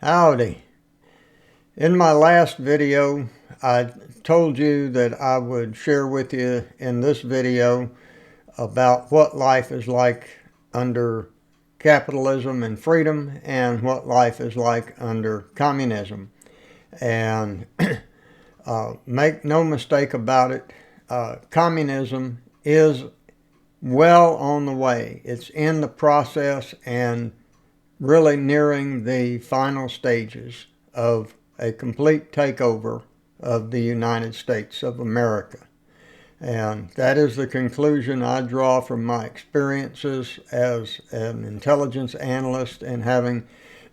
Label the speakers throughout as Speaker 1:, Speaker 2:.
Speaker 1: Howdy. In my last video, I told you that I would share with you in this video about what life is like under capitalism and freedom and what life is like under communism. And make no mistake about it, communism is well on the way. It's in the process and really nearing the final stages of a complete takeover of the United States of America. And that is the conclusion I draw from my experiences as an intelligence analyst and having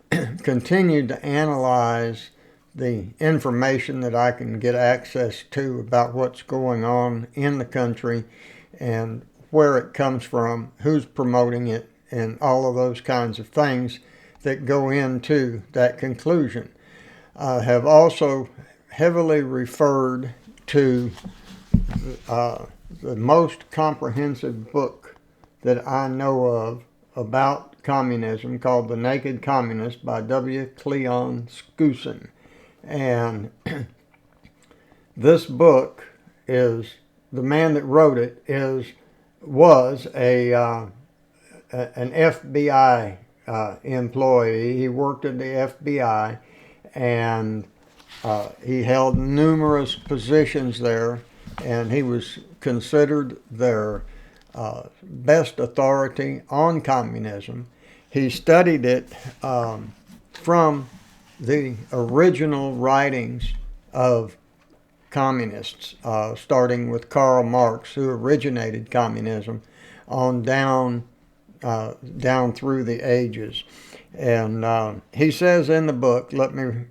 Speaker 1: continued to analyze the information that I can get access to about what's going on in the country and where it comes from, who's promoting it, and all of those kinds of things that go into that conclusion. I have also heavily referred to the most comprehensive book that I know of about communism, called The Naked Communist by W. Cleon Skousen. And this book is, the man that wrote it was an FBI employee. He worked at the FBI, and he held numerous positions there, and he was considered their best authority on communism. He studied it from the original writings of communists, starting with Karl Marx, who originated communism, on down through the ages. And he says in the book, let me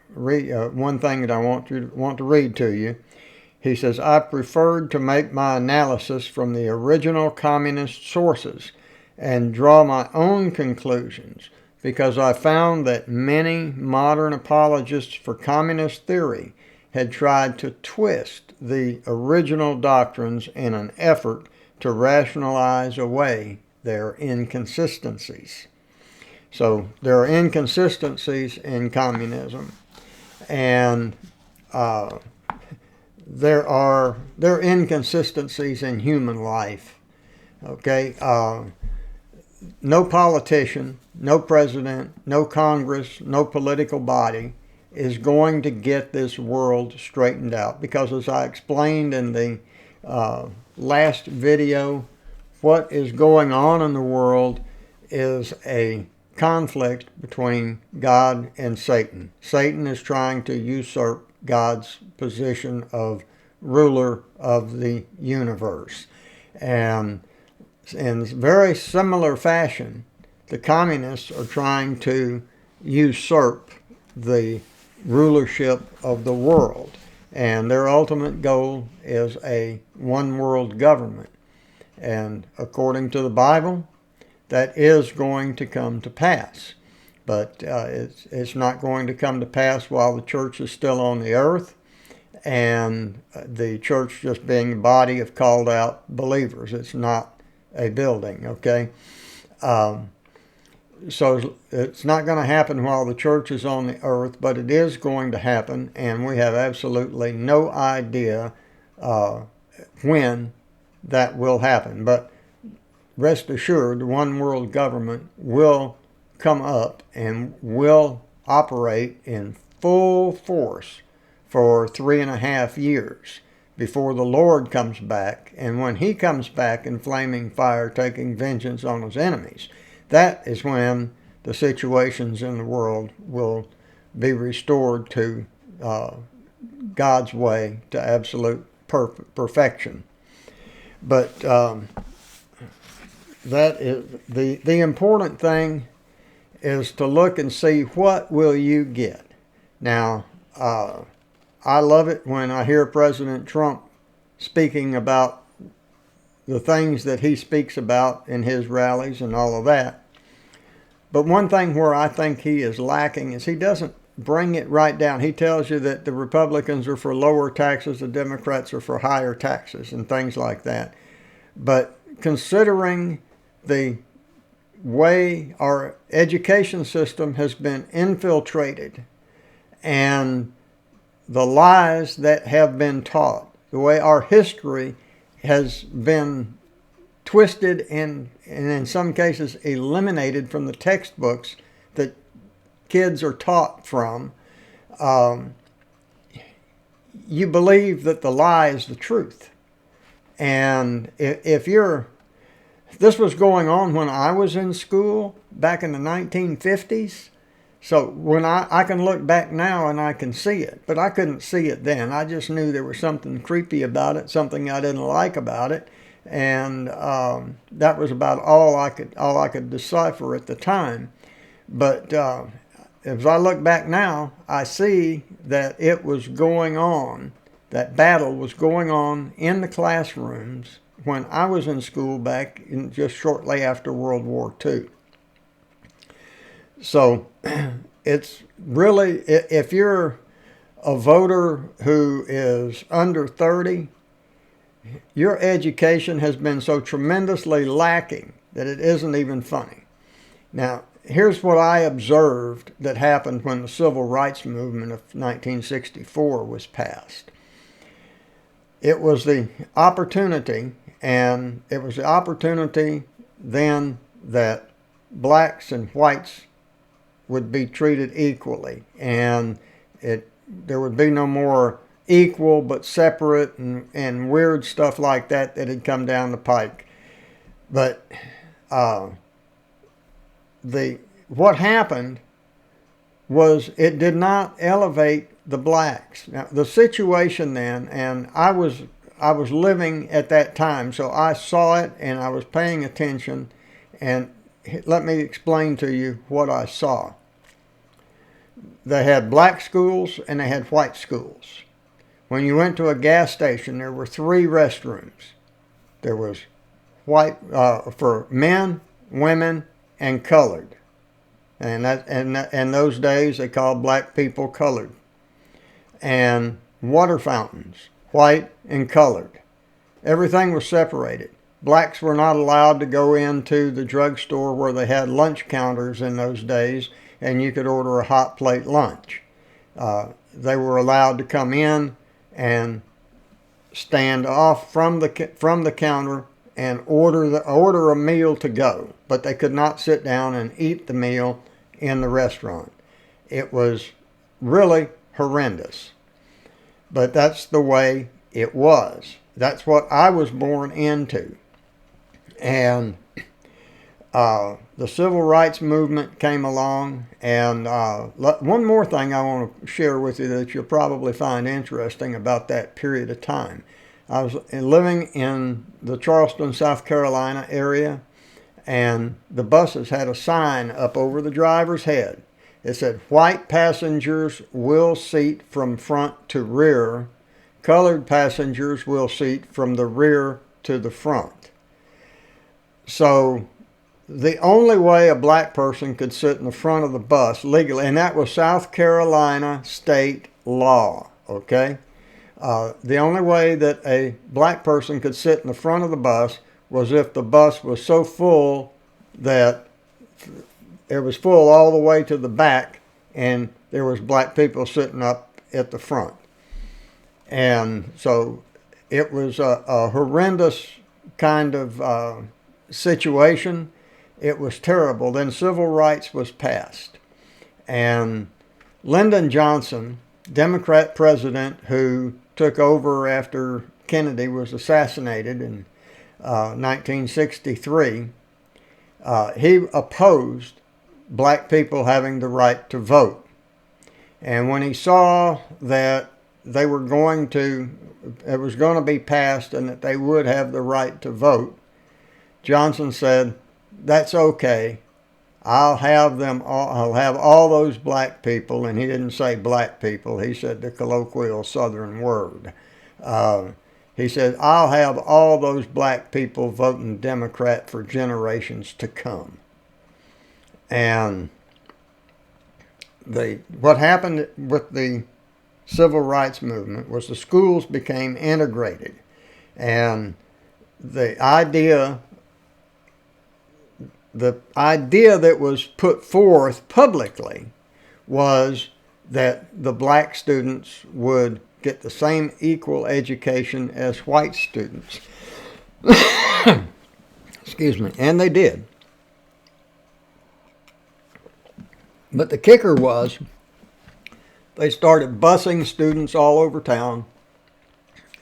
Speaker 1: read one thing that I want to read to you. He says, "I preferred to make my analysis from the original communist sources and draw my own conclusions, because I found that many modern apologists for communist theory had tried to twist the original doctrines in an effort to rationalize away their inconsistencies." So there are inconsistencies in communism, and there are inconsistencies in human life. Okay, no politician, no president, no Congress, no political body is going to get this world straightened out, because, as I explained in the last video, what is going on in the world is a conflict between God and Satan. Satan is trying to usurp God's position of ruler of the universe. And in very similar fashion, the communists are trying to usurp the rulership of the world. And their ultimate goal is a one world government. And according to the Bible, that is going to come to pass. But it's not going to come to pass while the church is still on the earth, and the church just being a body of called out believers. It's not a building, okay? So it's not going to happen while the church is on the earth, but it is going to happen, and we have absolutely no idea when that will happen. But rest assured, one world government will come up and will operate in full force for 3.5 years before the Lord comes back. And when he comes back in flaming fire, taking vengeance on his enemies, that is when the situations in the world will be restored to God's way, to absolute perfection. But that is the important thing, is to look and see, what will you get. Now, I love it when I hear President Trump speaking about the things that he speaks about in his rallies and all of that. But one thing where I think he is lacking is he doesn't bring it right down. He tells you that the Republicans are for lower taxes, the Democrats are for higher taxes, and things like that. But considering the way our education system has been infiltrated, and the lies that have been taught, the way our history has been twisted and in some cases eliminated from the textbooks that kids are taught from, you believe that the lie is the truth. And if you're, this was going on when I was in school back in the 1950s. So when I can look back now and I can see it, but I couldn't see it then. I just knew there was something creepy about it, something I didn't like about it, and that was about all I could decipher at the time. But as I look back now, I see that it was going on. That battle was going on in the classrooms when I was in school back in just shortly after World War II. So it's really, if you're a voter who is under 30, your education has been so tremendously lacking that it isn't even funny. Now, here's what I observed that happened when the Civil Rights Movement of 1964 was passed. It was the opportunity, and it was the opportunity then that blacks and whites would be treated equally, and there would be no more equal but separate and weird stuff like that had come down the pike. But what happened was it did not elevate the blacks. Now the situation then, and I was living at that time, so I saw it and I was paying attention, and let me explain to you what I saw. They had black schools and they had white schools. When you went to a gas station, there were 3 restrooms. There was white for men, women, and colored. And in those days they called black people colored. And water fountains, white and colored. Everything was separated. Blacks were not allowed to go into the drugstore where they had lunch counters in those days, and you could order a hot plate lunch. They were allowed to come in and stand off from the counter and order a meal to go, but they could not sit down and eat the meal in the restaurant. It was really horrendous, but that's the way it was. That's what I was born into. And the Civil Rights Movement came along, and one more thing I want to share with you that you'll probably find interesting about that period of time. I was living in the Charleston, South Carolina area, and the buses had a sign up over the driver's head. It said, "White passengers will seat from front to rear. Colored passengers will seat from the rear to the front." So the only way a black person could sit in the front of the bus legally, and that was South Carolina state law, okay? The only way that a black person could sit in the front of the bus was if the bus was so full that it was full all the way to the back and there was black people sitting up at the front. And so it was a horrendous kind of situation. It was terrible. Then civil rights was passed. And Lyndon Johnson, Democrat president who took over after Kennedy was assassinated in 1963, he opposed black people having the right to vote. And when he saw that it was going to be passed and that they would have the right to vote, Johnson said, "That's okay. I'll have all those black people," and he didn't say black people, he said the colloquial Southern word. He said, "I'll have all those black people voting Democrat for generations to come." And what happened with the civil rights movement was the schools became integrated. And the idea the idea that was put forth publicly was that the black students would get the same equal education as white students. Excuse me. And they did. But the kicker was they started busing students all over town.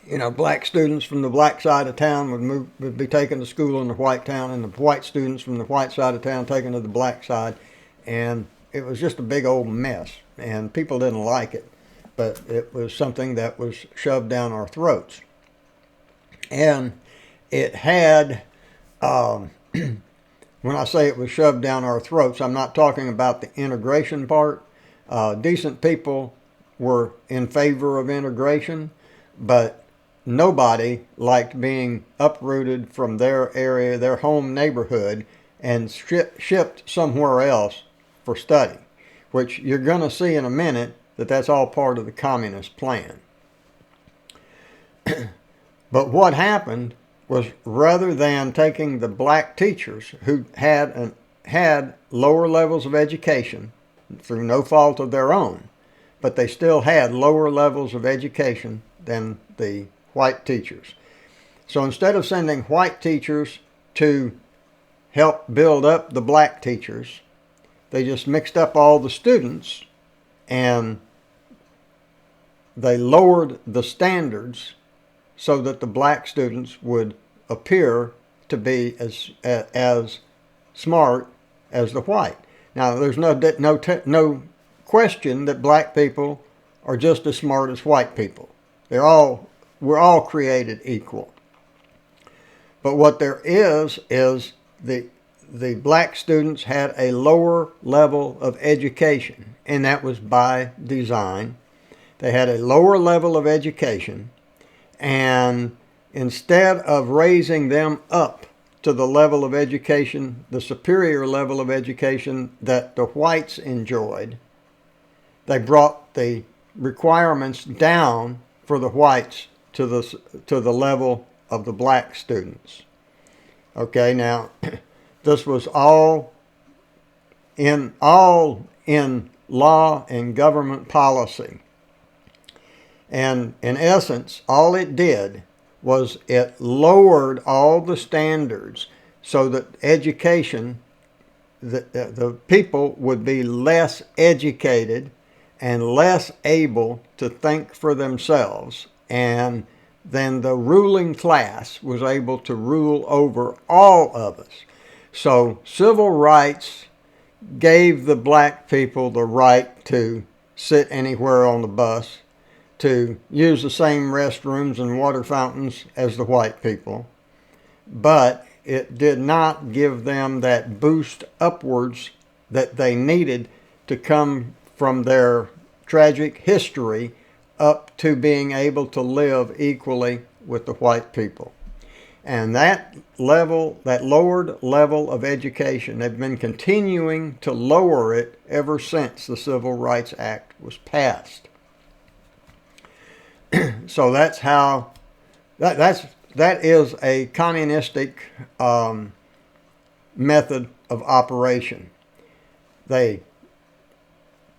Speaker 1: You know, black students from the black side of town would be taken to school in the white town, and the white students from the white side of town taken to the black side. And it was just a big old mess, and people didn't like it. But it was something that was shoved down our throats. And it had, when I say it was shoved down our throats, I'm not talking about the integration part. Decent people were in favor of integration, but nobody liked being uprooted from their area, their home neighborhood, and shipped somewhere else for study, which you're going to see in a minute that that's all part of the communist plan. But what happened was, rather than taking the black teachers who had lower levels of education through no fault of their own, but they still had lower levels of education than the white teachers. So instead of sending white teachers to help build up the black teachers, they just mixed up all the students and they lowered the standards so that the black students would appear to be as smart as the white. Now, there's no question that black people are just as smart as white people. We're all created equal. But what there is the black students had a lower level of education, and that was by design. They had a lower level of education, and instead of raising them up to the level of education, the superior level of education that the whites enjoyed, they brought the requirements down for the whites to the level of the black students. Okay, now this was all in law and government policy. And in essence, all it did was it lowered all the standards so that education, the people would be less educated and less able to think for themselves. And then the ruling class was able to rule over all of us. So civil rights gave the black people the right to sit anywhere on the bus, to use the same restrooms and water fountains as the white people, but it did not give them that boost upwards that they needed to come from their tragic history up to being able to live equally with the white people. And that lowered level of education, they've been continuing to lower it ever since the Civil Rights Act was passed. So that's how, that is a communistic method of operation. They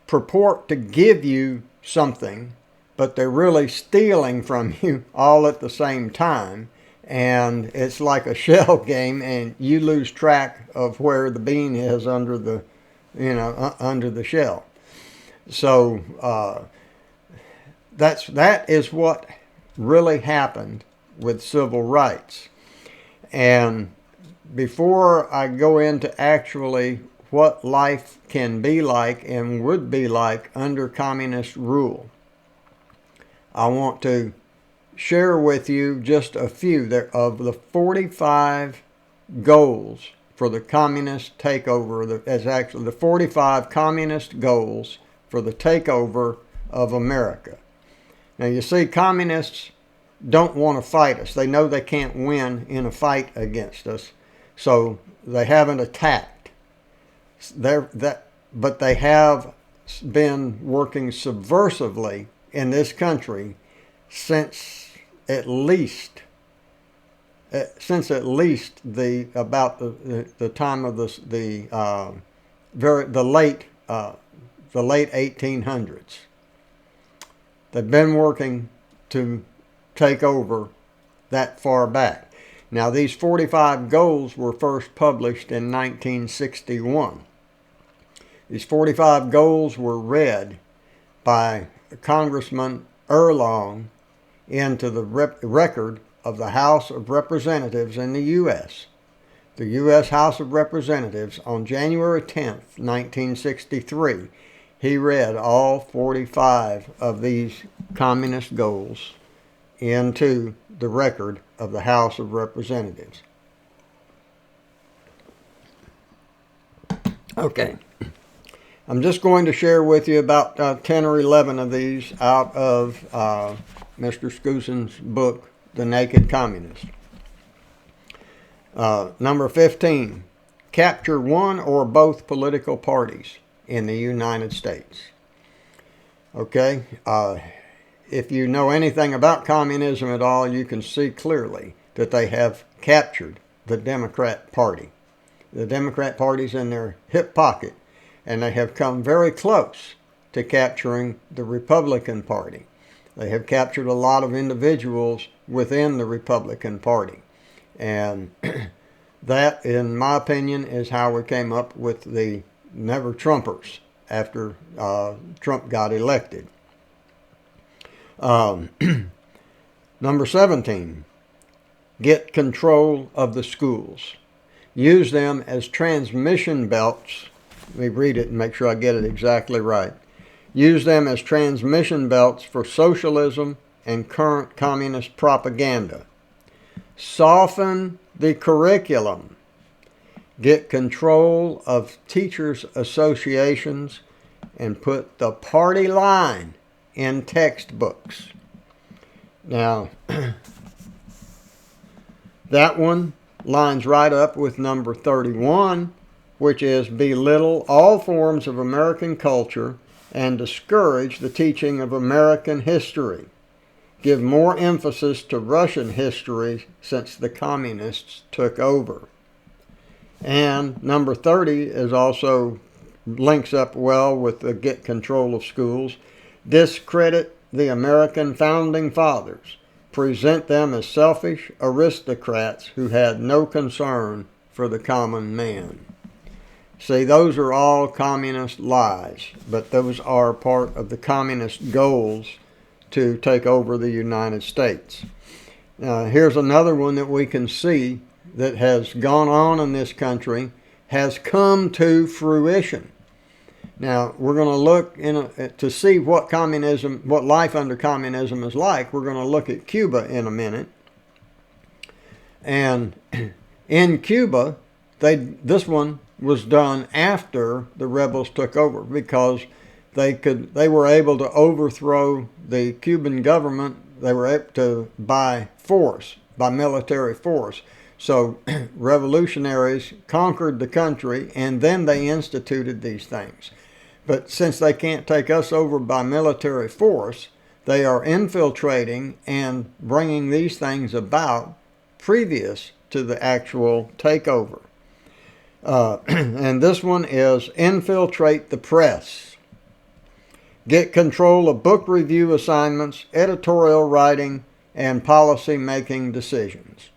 Speaker 1: purport to give you something, but they're really stealing from you all at the same time. And it's like a shell game, and you lose track of where the bean is under the, under the shell. So that is what really happened with civil rights. And before I go into actually what life can be like and would be like under communist rule, I want to share with you just a few of the 45 goals for the communist takeover, as actually the 45 communist goals for the takeover of America. Now, you see, communists don't want to fight us. They know they can't win in a fight against us, so they haven't attacked. But they have been working subversively in this country since at least since at least about the time of the late 1800s. They've been working to take over that far back. Now, these 45 goals were first published in 1961. These 45 goals were read by Congressman Erlong into the record of the House of Representatives in the U.S. The U.S. House of Representatives on January 10th, 1963, he read all 45 of these communist goals into the record of the House of Representatives. Okay. I'm just going to share with you about 10 or 11 of these out of Mr. Skousen's book, The Naked Communist. Number 15, capture one or both political parties in the United States. Okay, if you know anything about communism at all, you can see clearly that they have captured the Democrat Party. The Democrat Party's in their hip pocket, and they have come very close to capturing the Republican Party. They have captured a lot of individuals within the Republican Party. And that, in my opinion, is how we came up with the Never Trumpers after Trump got elected. Number 17, get control of the schools. Use them as transmission belts. Let me read it and make sure I get it exactly right. Use them as transmission belts for socialism and current communist propaganda. Soften the curriculum. Get control of teachers' associations and put the party line in textbooks. Now, that one lines right up with number 31, which is belittle all forms of American culture and discourage the teaching of American history. Give more emphasis to Russian history since the communists took over. And number 30 is also links up well with the get control of schools. Discredit the American founding fathers. Present them as selfish aristocrats who had no concern for the common man. See, those are all communist lies, but those are part of the communist goals to take over the United States. Here's another one that we can see that has gone on in this country, has come to fruition. Now, we're going to look to see what life under communism is like. We're going to look at Cuba in a minute. And in Cuba, this one was done after the rebels took over because they were able to overthrow the Cuban government. They were able to by military force. So revolutionaries conquered the country, and then they instituted these things. But since they can't take us over by military force, they are infiltrating and bringing these things about previous to the actual takeover. And this one is infiltrate the press. Get control of book review assignments, editorial writing, and policy making decisions.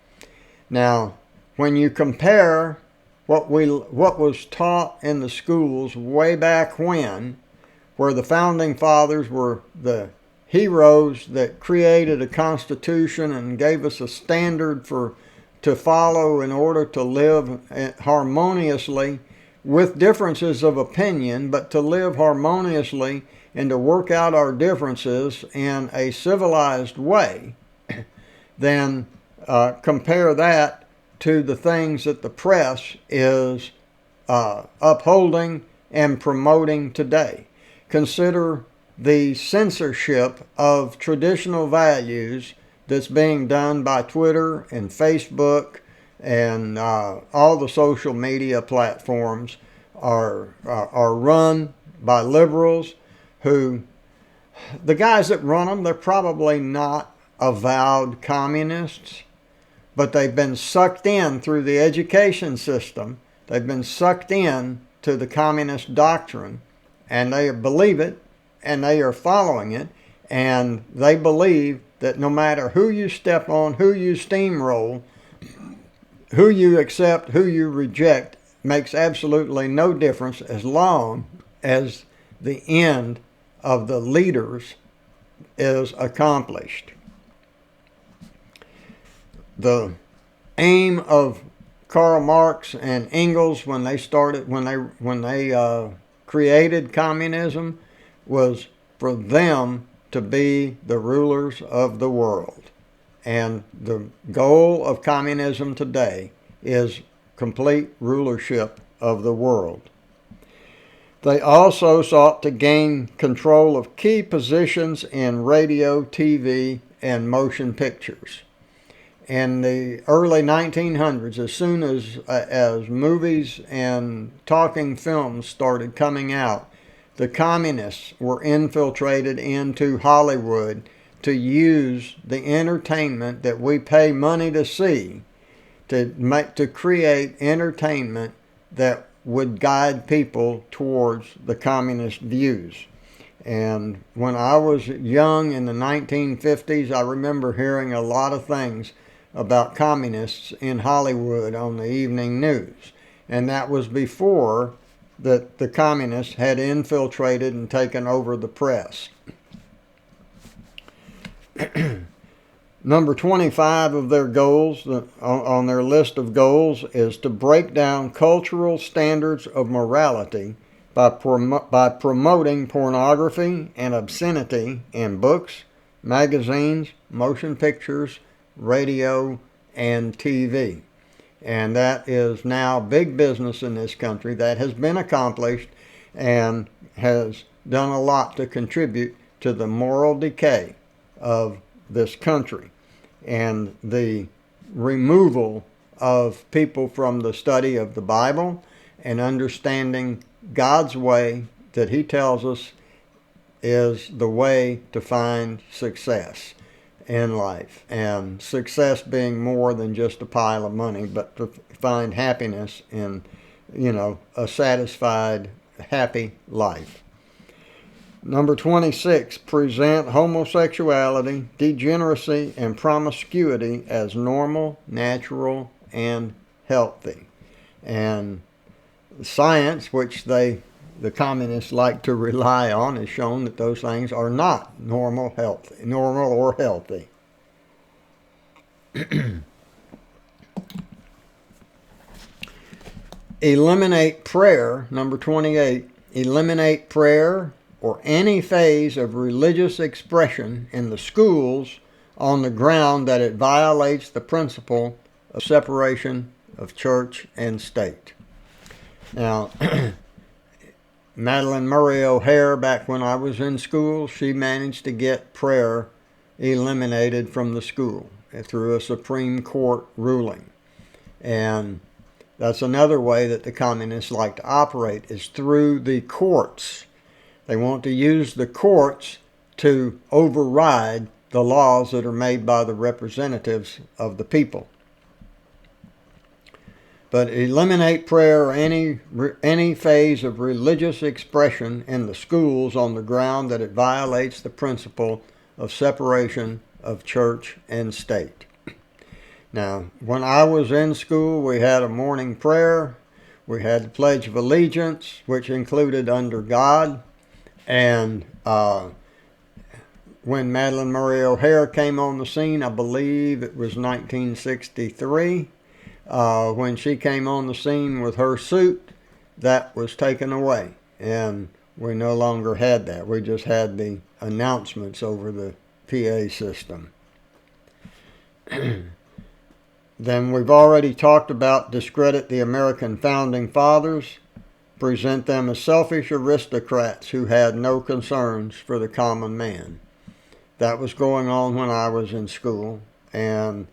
Speaker 1: Now, when you compare what was taught in the schools way back when, where the founding fathers were the heroes that created a constitution and gave us a standard to follow in order to live harmoniously with differences of opinion, but to live harmoniously and to work out our differences in a civilized way, then compare that to the things that the press is upholding and promoting today. Consider the censorship of traditional values that's being done by Twitter and Facebook and all the social media platforms are run by liberals who, the guys that run them, they're probably not avowed communists, but they've been sucked in through the education system. They've been sucked in to the communist doctrine, and they believe it, and they are following it, and they believe that no matter who you step on, who you steamroll, who you accept, who you reject, makes absolutely no difference as long as the end of the leaders is accomplished. The aim of Karl Marx and Engels when they created communism was for them to be the rulers of the world. And the goal of communism today is complete rulership of the world. They also sought to gain control of key positions in radio, TV, and motion pictures. In the early 1900s, as soon as movies and talking films started coming out, the communists were infiltrated into Hollywood to use the entertainment that we pay money to see to create entertainment that would guide people towards the communist views. And when I was young in the 1950s, I remember hearing a lot of things about communists in Hollywood on the evening news. And that was before that the communists had infiltrated and taken over the press. Number 25 of their goals, on their list of goals, is to break down cultural standards of morality by promoting pornography and obscenity in books, magazines, motion pictures, radio, and TV. And that is now big business in this country. That has been accomplished and has done a lot to contribute to the moral decay of this country and the removal of people from the study of the Bible and understanding God's way that He tells us is the way to find success in life, and success being more than just a pile of money, but to find happiness in, a satisfied, happy life. Number 26, present homosexuality, degeneracy, and promiscuity as normal, natural, and healthy. And science, which the communists like to rely on, has shown that those things are not normal or healthy. Eliminate prayer, number 28. Eliminate prayer or any phase of religious expression in the schools on the ground that it violates the principle of separation of church and state. Now, Madalyn Murray O'Hair, back when I was in school, she managed to get prayer eliminated from the school through a Supreme Court ruling. And that's another way that the communists like to operate, is through the courts. They want to use the courts to override the laws that are made by the representatives of the people. But eliminate prayer or any phase of religious expression in the schools on the ground that it violates the principle of separation of church and state. Now, when I was in school, we had a morning prayer. We had the Pledge of Allegiance, which included "Under God." And when Madalyn Murray O'Hair came on the scene, I believe it was 1963, when she came on the scene with her suit, that was taken away. And we no longer had that. We just had the announcements over the PA system. Then we've already talked about discredit the American founding fathers, present them as selfish aristocrats who had no concerns for the common man. That was going on when I was in school, and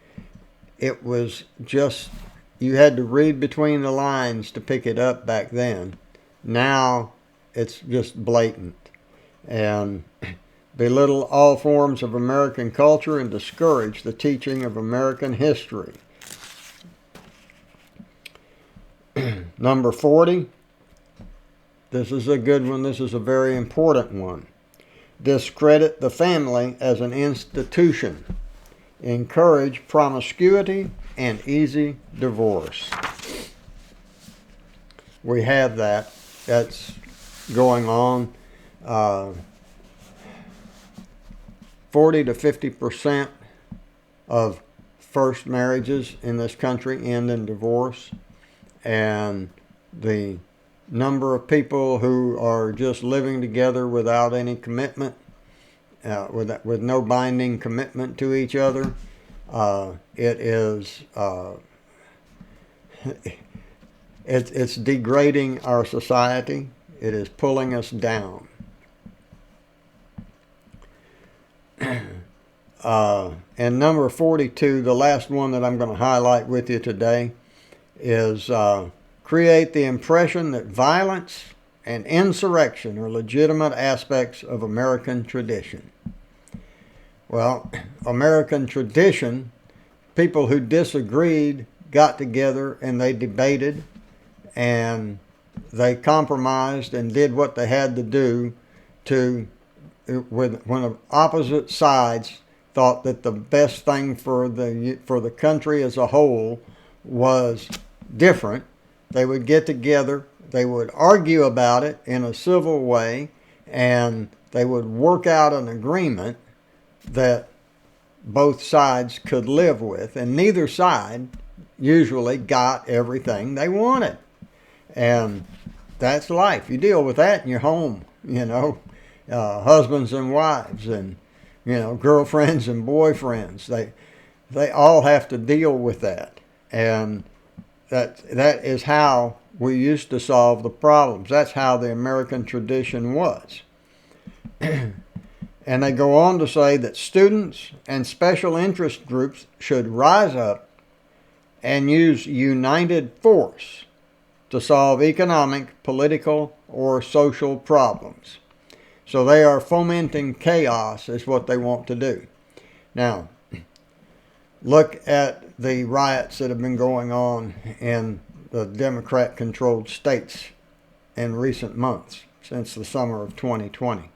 Speaker 1: it was just, you had to read between the lines to pick it up back then. Now it's just blatant, and belittle all forms of American culture and discourage the teaching of American history. Number 40, this is a good one. This is a very important one. Discredit the family as an institution. Encourage promiscuity and easy divorce. We have that. That's going on. 40 to 50% of first marriages in this country end in divorce. And the number of people who are just living together without any commitment, with no binding commitment to each other, it's degrading our society. It is pulling us down. And number 42, the last one that I'm going to highlight with you today, is create the impression that violence and insurrection are legitimate aspects of American tradition. Well, American tradition, people who disagreed got together and they debated and they compromised and did what they had to do when opposite sides thought that the best thing for the country as a whole was different. They would get together, they would argue about it in a civil way, and they would work out an agreement that both sides could live with, and neither side usually got everything they wanted. And that's life. You deal with that in your home, husbands and wives, and girlfriends and boyfriends. They all have to deal with that. And that is how we used to solve the problems. That's how the American tradition was. And they go on to say that students and special interest groups should rise up and use united force to solve economic, political, or social problems. So they are fomenting chaos is what they want to do. Now, look at the riots that have been going on in the Democrat-controlled states in recent months, since the summer of 2020.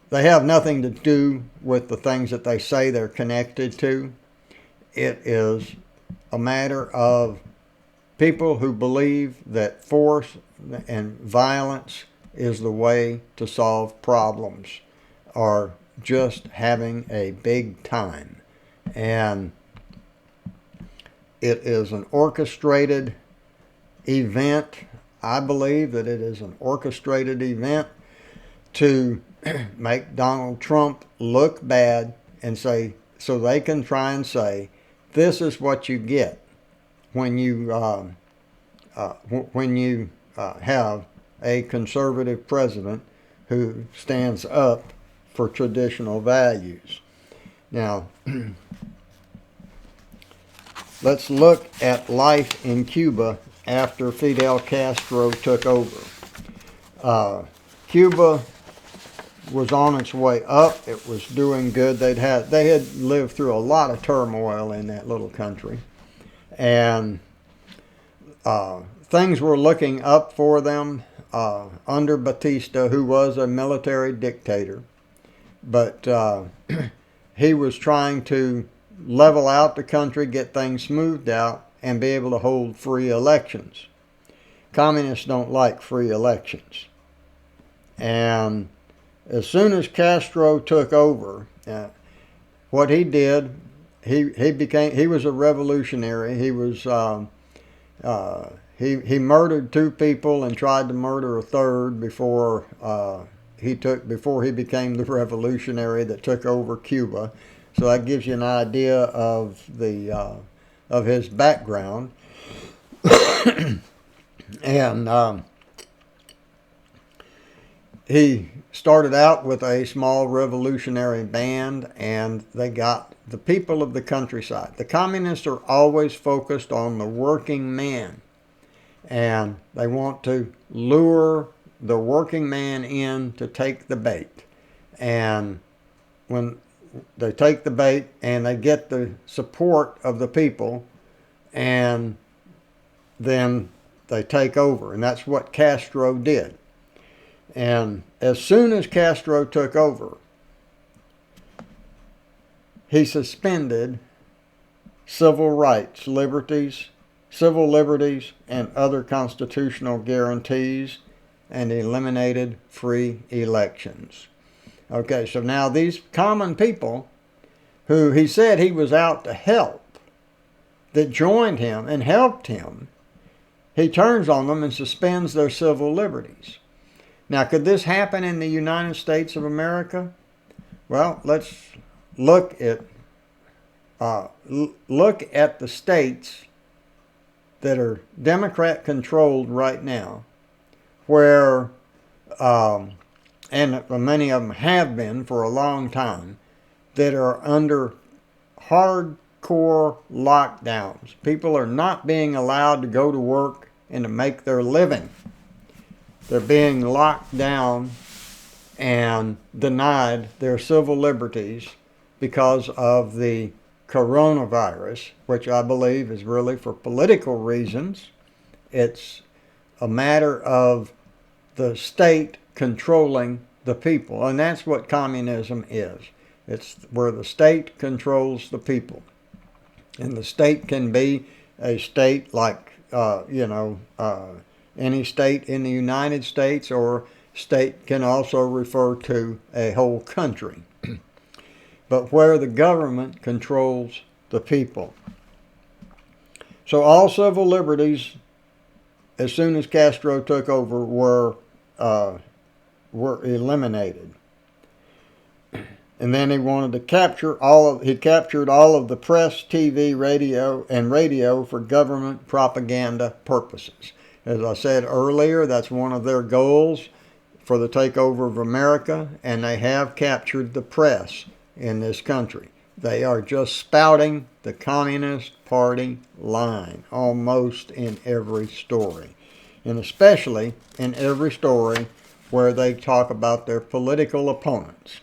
Speaker 1: They have nothing to do with the things that they say they're connected to. It is a matter of people who believe that force and violence is the way to solve problems, are just having a big time. And it is an orchestrated event. I believe that it is an orchestrated event to make Donald Trump look bad and say, so they can try and say, this is what you get when you have a conservative president who stands up for traditional values. Now, let's look at life in Cuba after Fidel Castro took over. Cuba was on its way up. It was doing good. They had lived through a lot of turmoil in that little country, and things were looking up for them under Batista, who was a military dictator. But he was trying to level out the country, get things smoothed out, and be able to hold free elections. Communists don't like free elections. And as soon as Castro took over, what he did, he was a revolutionary. He was he murdered 2 people and tried to murder a third before he became the revolutionary that took over Cuba. So that gives you an idea of his background. And he started out with a small revolutionary band, and they got the people of the countryside. The communists are always focused on the working man, and they want to lure the working man in to take the bait. And when they take the bait and they get the support of the people, and then they take over. And that's what Castro did. And as soon as Castro took over, he suspended civil rights, civil liberties, and other constitutional guarantees, and eliminated free elections. Okay, so now these common people who he said he was out to help, that joined him and helped him, he turns on them and suspends their civil liberties. Now, could this happen in the United States of America? Well, let's look at the states that are Democrat-controlled right now, where, and many of them have been for a long time, that are under hardcore lockdowns. People are not being allowed to go to work and to make their living. They're being locked down and denied their civil liberties because of the coronavirus, which I believe is really for political reasons. It's a matter of the state controlling the people, and that's what communism is. It's where the state controls the people. And the state can be a state like, any state in the United States, or state can also refer to a whole country. But where the government controls the people. So all civil liberties, as soon as Castro took over, were eliminated. And then he wanted to captured all of the press, TV, radio for government propaganda purposes. As I said earlier, that's one of their goals for the takeover of America, and they have captured the press in this country. They are just spouting the Communist Party line almost in every story, and especially in every story where they talk about their political opponents.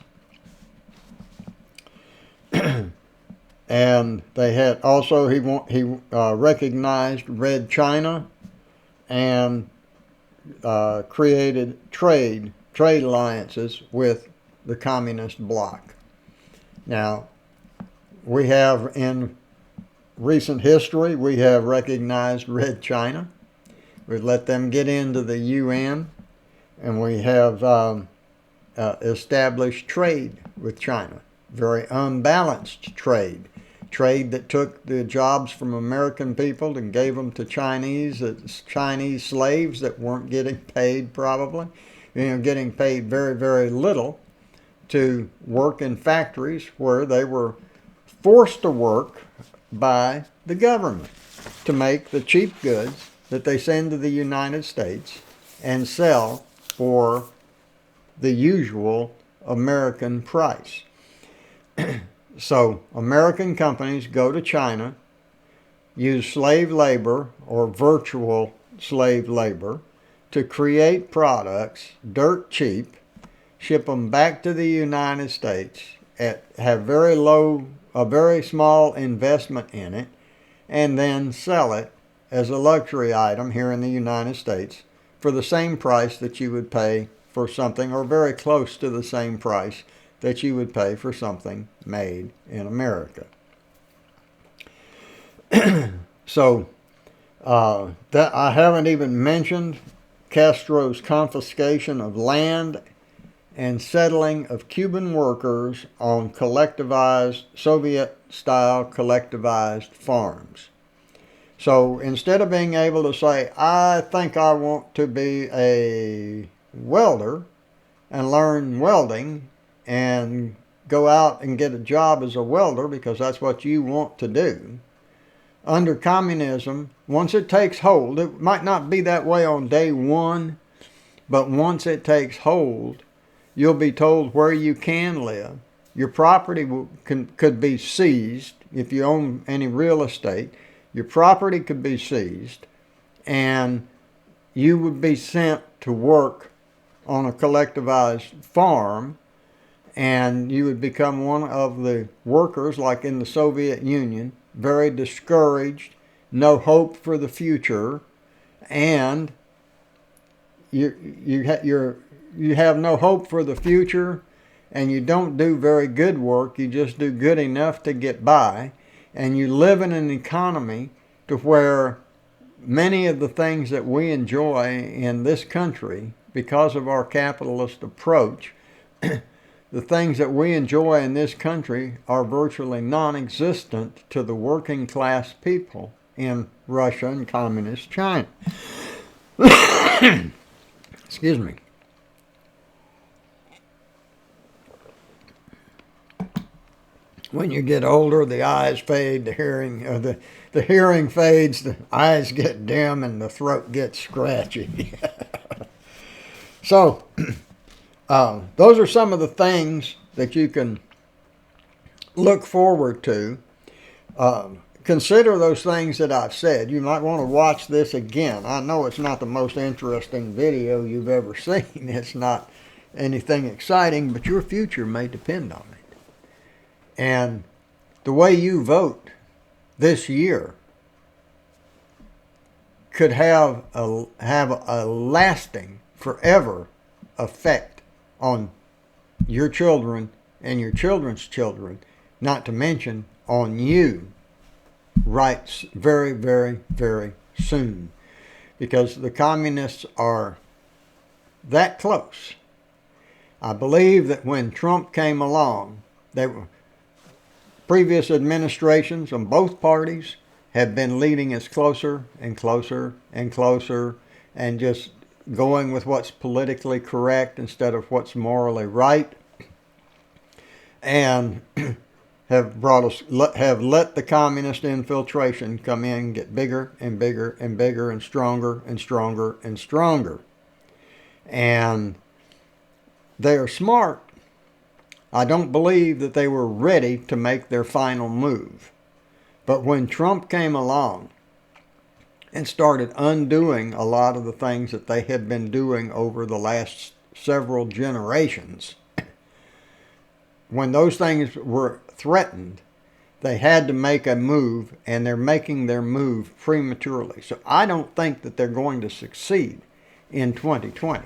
Speaker 1: And they had also, he recognized Red China and created trade alliances with the communist bloc. Now, we have in recent history, we have recognized Red China. We've let them get into the UN, and we have established trade with China. Very unbalanced trade that took the jobs from American people and gave them to Chinese slaves that weren't getting paid probably, getting paid very, very little to work in factories where they were forced to work by the government to make the cheap goods that they send to the United States and sell for the usual American price. So American companies go to China, use slave labor or virtual slave labor to create products dirt cheap, ship them back to the United States, have a very small investment in it, and then sell it as a luxury item here in the United States for the same price that you would pay for something, or very close to the same price that you would pay for something made in America. So that I haven't even mentioned Castro's confiscation of land and settling of Cuban workers on collectivized, Soviet-style collectivized farms. So instead of being able to say, I think I want to be a welder and learn welding and go out and get a job as a welder because that's what you want to do, under communism, once it takes hold, it might not be that way on day one, but once it takes hold, you'll be told where you can live. Your property could be seized. If you own any real estate, your property could be seized, and you would be sent to work on a collectivized farm, and you would become one of the workers, like in the Soviet Union, very discouraged no hope for the future, and you have no hope for the future, and you don't do very good work. You just do good enough to get by, and you live in an economy to where many of the things that we enjoy in this country, because of our capitalist approach, the things that we enjoy in this country are virtually non-existent to the working class people in Russia and communist China. Excuse me. When you get older, the eyes fade, the hearing fades, the eyes get dim, and the throat gets scratchy. So, those are some of the things that you can look forward to. Consider those things that I've said. You might want to watch this again. I know it's not the most interesting video you've ever seen. It's not anything exciting, but your future may depend on it. And the way you vote this year could have a lasting, forever effect on your children and your children's children, not to mention on you right very, very, very soon. Because the communists are that close. I believe that when Trump came along, previous administrations on both parties have been leading us closer and closer and closer, and just going with what's politically correct instead of what's morally right, and have let the communist infiltration come in and get bigger and bigger and bigger and stronger and stronger and stronger. And they are smart. I don't believe that they were ready to make their final move. But when Trump came along and started undoing a lot of the things that they had been doing over the last several generations, when those things were threatened, they had to make a move, and they're making their move prematurely. So I don't think that they're going to succeed in 2020.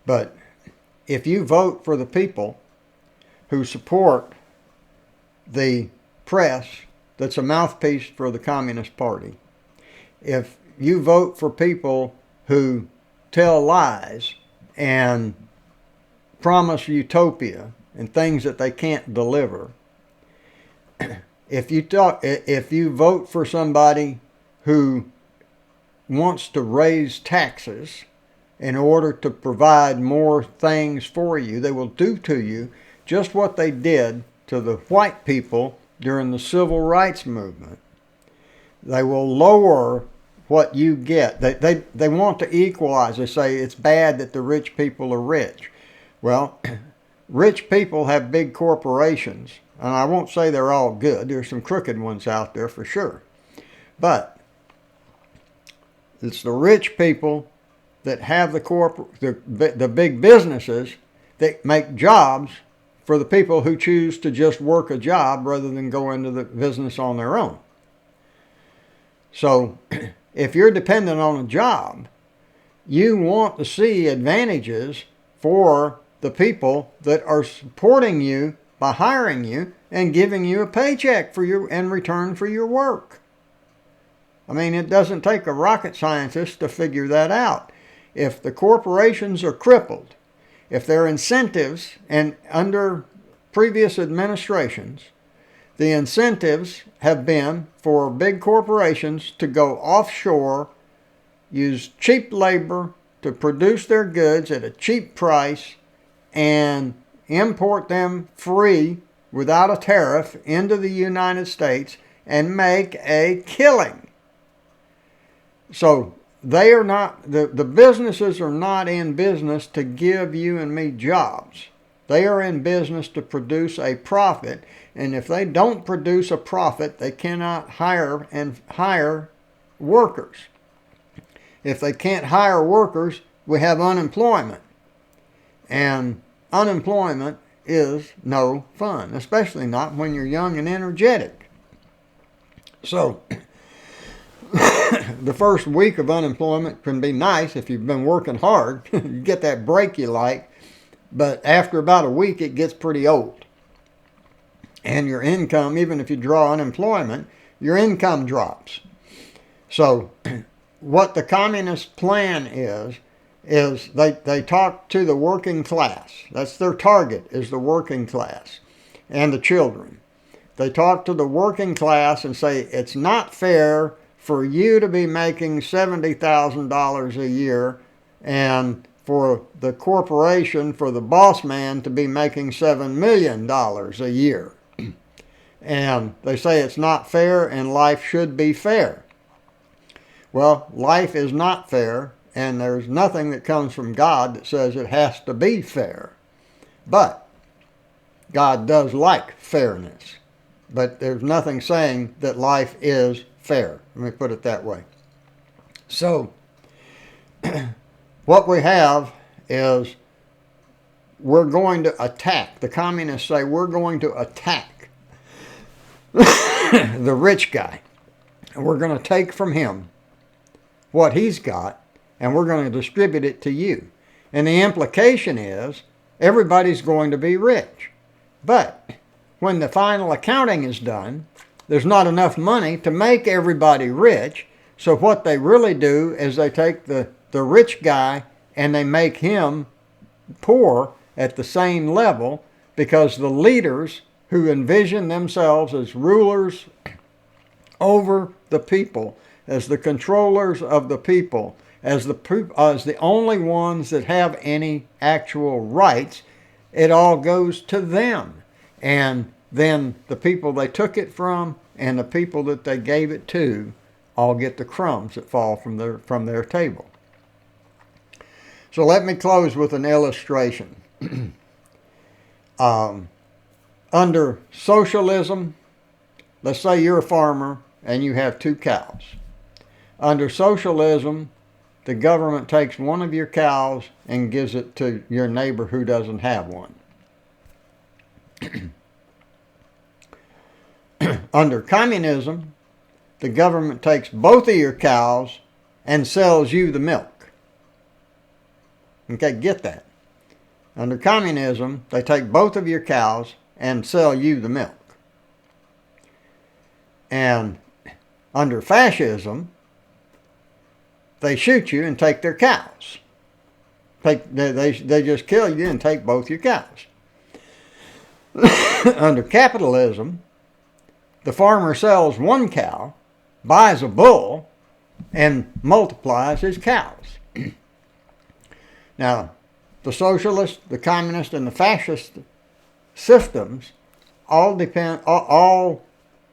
Speaker 1: But if you vote for the people who support the press that's a mouthpiece for the Communist Party, if you vote for people who tell lies and promise utopia and things that they can't deliver, if you vote for somebody who wants to raise taxes in order to provide more things for you, they will do to you just what they did to the white people during the civil rights movement. They will lower what you get. They want to equalize. They say it's bad that the rich people are rich. Well, rich people have big corporations, and I won't say they're all good. There's some crooked ones out there for sure. But it's the rich people that have the big businesses that make jobs for the people who choose to just work a job rather than go into the business on their own. So if you're dependent on a job, you want to see advantages for the people that are supporting you by hiring you and giving you a paycheck in return for your work. I mean, it doesn't take a rocket scientist to figure that out. If the corporations are crippled, if their incentives, and under previous administrations, the incentives have been for big corporations to go offshore, use cheap labor to produce their goods at a cheap price, and import them free without a tariff into the United States and make a killing. So they are not, the businesses are not in business to give you and me jobs. They are in business to produce a profit, and if they don't produce a profit, they cannot hire workers. If they can't hire workers, we have unemployment. And unemployment is no fun, especially not when you're young and energetic. So the first week of unemployment can be nice if you've been working hard. You get that break you like. But after about a week, it gets pretty old. And your income, even if you draw unemployment, your income drops. So what the communist plan is they talk to the working class. That's their target, is the working class and the children. They talk to the working class and say, it's not fair for you to be making $70,000 a year and for the corporation, for the boss man to be making $7 million a year. And they say it's not fair and life should be fair. Well, life is not fair, and there's nothing that comes from God that says it has to be fair. But God does like fairness. But there's nothing saying that life is fair. Let me put it that way. So, what we have is we're going to attack. The communists say we're going to attack the rich guy. And we're going to take from him what he's got, and we're going to distribute it to you. And the implication is everybody's going to be rich. But when the final accounting is done, there's not enough money to make everybody rich. So what they really do is they take the rich guy and they make him poor at the same level, because the leaders who envision themselves as rulers over the people, as the controllers of the people, as the only ones that have any actual rights, it all goes to them. And then the people they took it from and the people that they gave it to all get the crumbs that fall from their table. So let me close with an illustration. Under socialism, let's say you're a farmer and you have 2 cows. Under socialism, the government takes one of your cows and gives it to your neighbor who doesn't have one. Under communism, the government takes both of your cows and sells you the milk. Okay, get that. Under communism, they take both of your cows and sell you the milk. And under fascism, they shoot you and take their cows. They just kill you and take both your cows. Under capitalism, the farmer sells one cow, buys a bull, and multiplies his cows. Now, the socialist, the communist, and the fascist systems all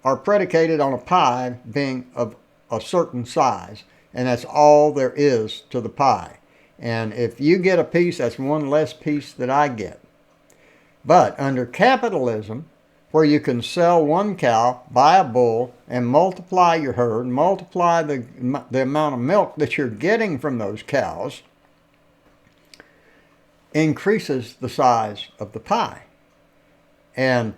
Speaker 1: are predicated on a pie being of a certain size, and that's all there is to the pie. And if you get a piece, that's one less piece that I get. But under capitalism, where you can sell one cow, buy a bull, and multiply your herd, multiply the amount of milk that you're getting from those cows, increases the size of the pie. And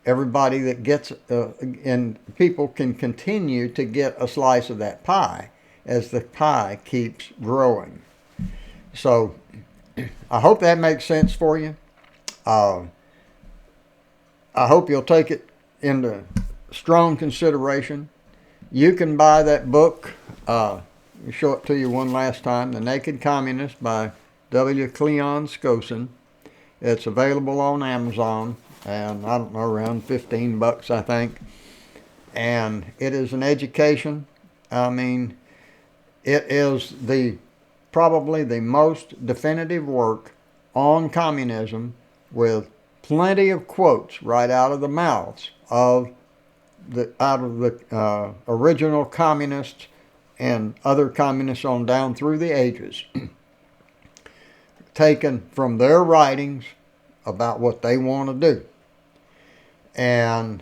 Speaker 1: everybody that gets, and people can continue to get a slice of that pie as the pie keeps growing. So I hope that makes sense for you. I hope you'll take it into strong consideration. You can buy that book. I'll show it to you one last time, The Naked Communist by W. Cleon Skosin. It's available on Amazon, and I don't know, around $15, I think. And it is an education. I mean, it is probably the most definitive work on communism, with plenty of quotes right out of the mouths of the original communists and other communists on down through the ages, taken from their writings about what they want to do. And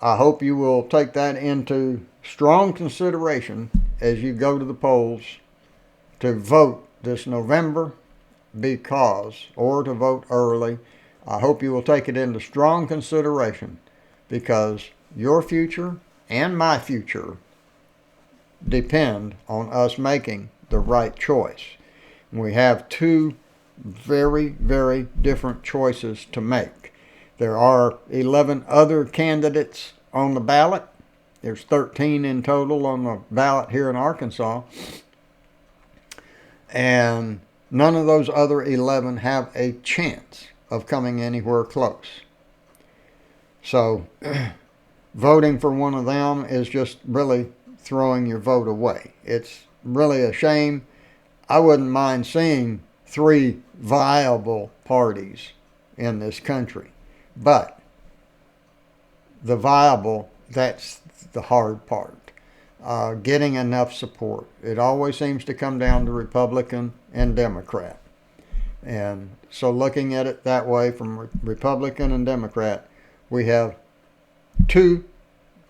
Speaker 1: I hope you will take that into strong consideration as you go to the polls to vote this November, or to vote early. I hope you will take it into strong consideration, because your future and my future depend on us making the right choice. We have two very, very different choices to make. There are 11 other candidates on the ballot. There's 13 in total on the ballot here in Arkansas. And none of those other 11 have a chance of coming anywhere close. So voting for one of them is just really throwing your vote away. It's really a shame. I wouldn't mind seeing 3 viable parties in this country. But the viable, that's the hard part. Getting enough support. It always seems to come down to Republican and Democrat. And so looking at it that way from Republican and Democrat, we have two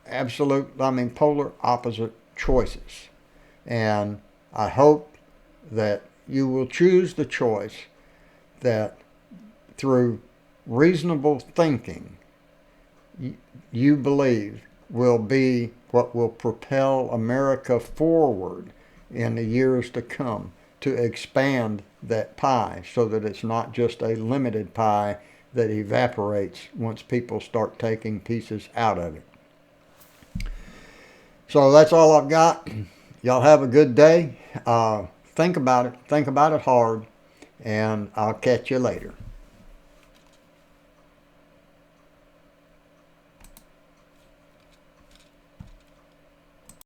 Speaker 1: polar opposite choices. And I hope that you will choose the choice that through reasonable thinking you believe will be what will propel America forward in the years to come, to expand that pie so that it's not just a limited pie that evaporates once people start taking pieces out of it. So that's all I've got. Y'all have a good day. Think about it. Think about it hard. And I'll catch you later.